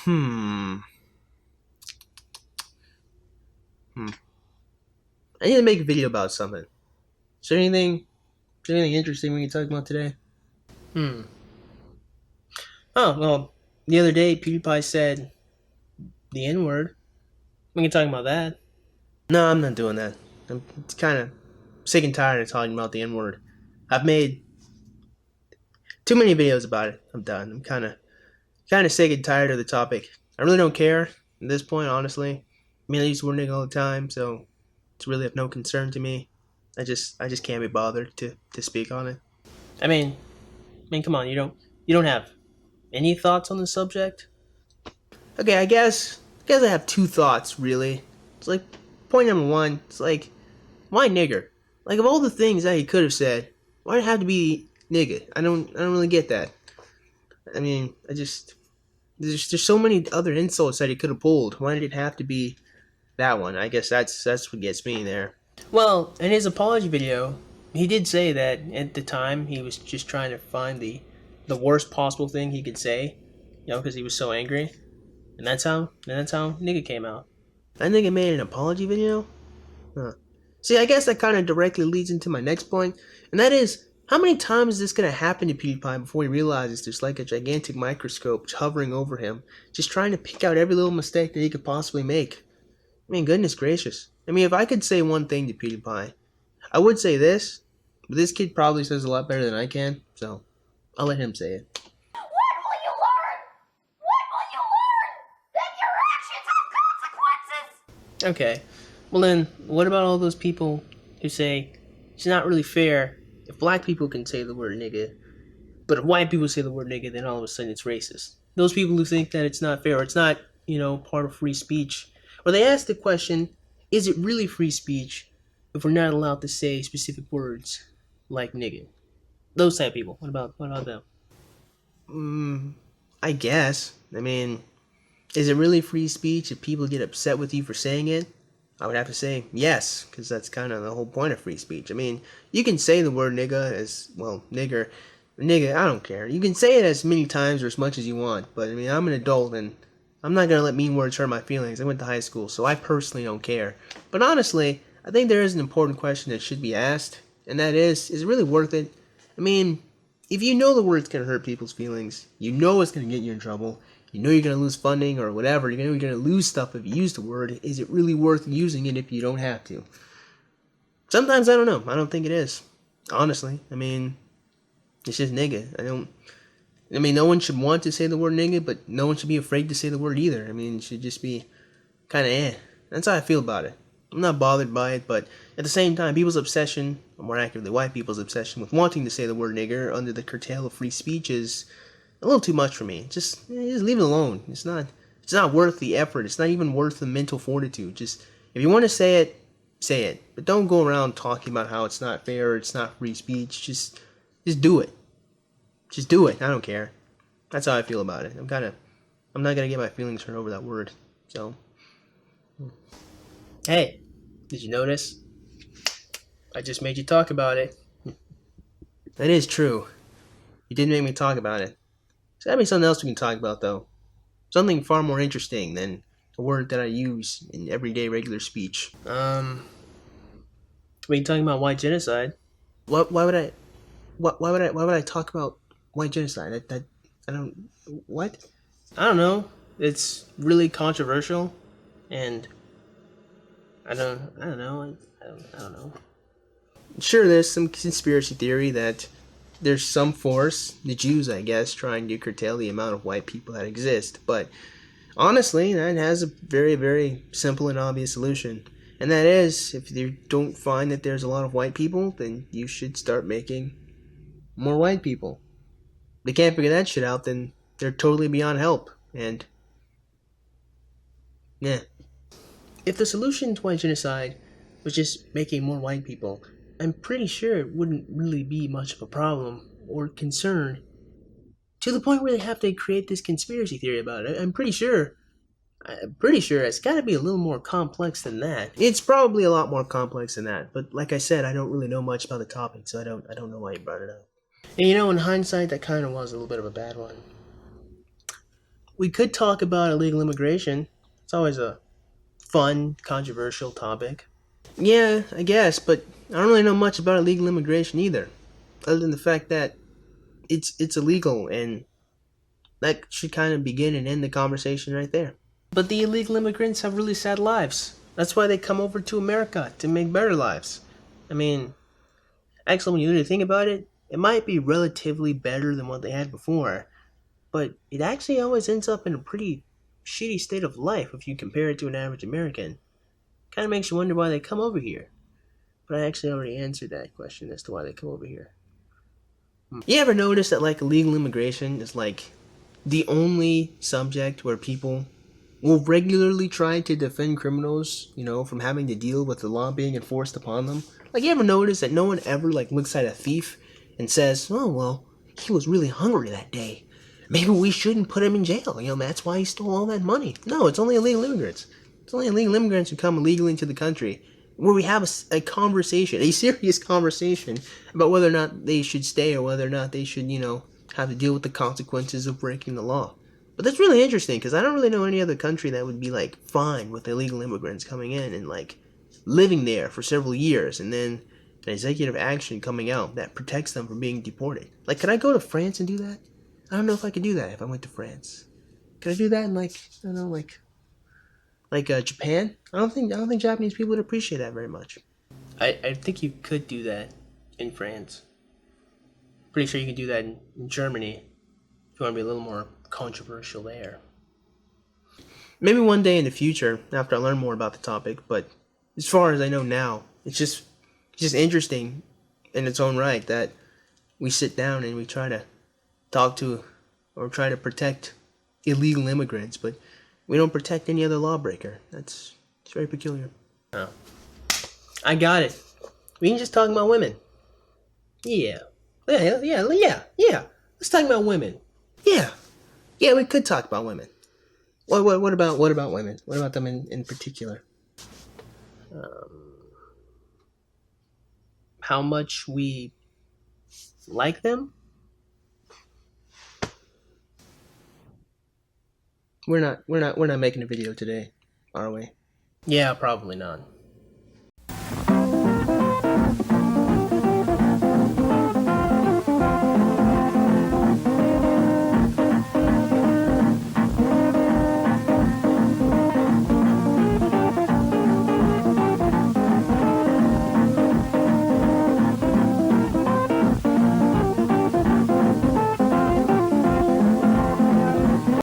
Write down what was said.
Hmm. Hmm. I need to make a video about something. Is there anything interesting we can talk about today? Hmm. Oh, well, the other day PewDiePie said the N-word. We can talk about that. No, I'm not doing that. I'm kind of sick and tired of talking about the N-word. I've made too many videos about it. I'm done. I'm kind of sick and tired of the topic. I really don't care at this point, honestly. I mean, I use the word nigga all the time, so it's really of no concern to me. I just can't be bothered to speak on it. I mean, come on, you don't have any thoughts on the subject? Okay, I guess I have two thoughts really. It's like point number one. It's like why nigger? Like of all the things that he could have said, why did it have to be nigga? I don't really get that. I mean, there's so many other insults that he could have pulled. Why did it have to be that one? I guess that's what gets me there. Well, in his apology video, he did say that at the time he was just trying to find the worst possible thing he could say, because he was so angry, and that's how nigga came out. That nigga made an apology video. Huh. See, I guess that kind of directly leads into my next point, and that is, how many times is this going to happen to PewDiePie before he realizes there's like a gigantic microscope hovering over him, just trying to pick out every little mistake that he could possibly make? I mean, goodness gracious. I mean, if I could say one thing to PewDiePie, I would say this, but this kid probably says a lot better than I can, so I'll let him say it. What will you learn? What will you learn? That your actions have consequences! Okay, well then, what about all those people who say it's not really fair if black people can say the word nigga, but if white people say the word nigga, then all of a sudden it's racist? Those people who think that it's not fair, or it's not, part of free speech. Or they ask the question, is it really free speech if we're not allowed to say specific words like nigga? Those type of people. What about them? I guess. I mean, is it really free speech if people get upset with you for saying it? I would have to say yes, because that's kind of the whole point of free speech. I mean, you can say the word nigga as, well, nigger, I don't care. You can say it as many times or as much as you want, but I mean, I'm an adult and I'm not going to let mean words hurt my feelings. I went to high school, so I personally don't care. But honestly, I think there is an important question that should be asked, and that is it really worth it? I mean, if you know the word's going to hurt people's feelings, you know it's going to get you in trouble, you know you're going to lose funding or whatever, you know you're going to lose stuff if you use the word, is it really worth using it if you don't have to? Sometimes I don't know. I don't think it is. Honestly. I mean, it's just nigga. No one should want to say the word nigga, but no one should be afraid to say the word either. I mean, it should just be kind of That's how I feel about it. I'm not bothered by it, but at the same time, people's obsession, or more accurately, white people's obsession with wanting to say the word nigger under the curtail of free speech is a little too much for me. Just leave it alone. It's not worth the effort. It's not even worth the mental fortitude. Just, if you want to say it. But don't go around talking about how it's not fair or it's not free speech. Just do it. Just do it. I don't care. That's how I feel about it. I'm not gonna get my feelings hurt over that word. So, hey, did you notice? I just made you talk about it. That is true. You did make me talk about it. So that means something else we can talk about, though. Something far more interesting than a word that I use in everyday regular speech. We talking about white genocide. Why would I talk about white genocide? I don't. What? I don't know. It's really controversial, and I don't know. I don't know. Sure, there's some conspiracy theory that there's some force, the Jews, I guess, trying to curtail the amount of white people that exist. But honestly, that has a very, very simple and obvious solution. And that is, if you don't find that there's a lot of white people, then you should start making more white people. If they can't figure that shit out, then they're totally beyond help. And, yeah. If the solution to white genocide was just making more white people, I'm pretty sure it wouldn't really be much of a problem or concern to the point where they have to create this conspiracy theory about it. I'm pretty sure it's got to be a little more complex than that. It's probably a lot more complex than that, but like I said, I don't really know much about the topic, so I don't know why you brought it up. And in hindsight, that kind of was a little bit of a bad one. We could talk about illegal immigration. It's always a fun, controversial topic. Yeah, I guess, but I don't really know much about illegal immigration either, other than the fact that it's illegal, and that should kind of begin and end the conversation right there. But the illegal immigrants have really sad lives. That's why they come over to America, to make better lives. I mean, actually, when you really think about it, it might be relatively better than what they had before, but it actually always ends up in a pretty shitty state of life if you compare it to an average American. Kind of makes you wonder why they come over here. But I actually already answered that question as to why they come over here. You ever notice that like illegal immigration is like the only subject where people will regularly try to defend criminals, from having to deal with the law being enforced upon them? Like, you ever notice that no one ever like looks at a thief and says, "Oh well, he was really hungry that day. Maybe we shouldn't put him in jail. That's why he stole all that money." No, it's only illegal immigrants. It's only illegal immigrants who come illegally into the country, where we have a conversation, a serious conversation about whether or not they should stay or whether or not they should, have to deal with the consequences of breaking the law. But that's really interesting, because I don't really know any other country that would be like fine with illegal immigrants coming in and like living there for several years, and then an executive action coming out that protects them from being deported. Like, could I go to France and do that? I don't know if I could do that if I went to France. Could I do that in Japan? I don't think Japanese people would appreciate that very much. I think you could do that in France. Pretty sure you can do that in Germany if you want to be a little more controversial there. Maybe one day in the future, after I learn more about the topic, but as far as I know now, it's just interesting in its own right that we sit down and we try to talk to or try to protect illegal immigrants, but we don't protect any other lawbreaker. It's very peculiar. Oh. I got it. We can just talk about women. Yeah. Let's talk about women. Yeah, we could talk about women. What about women? What about them in particular? How much we like them? We're not making a video today, are we? Yeah, probably not.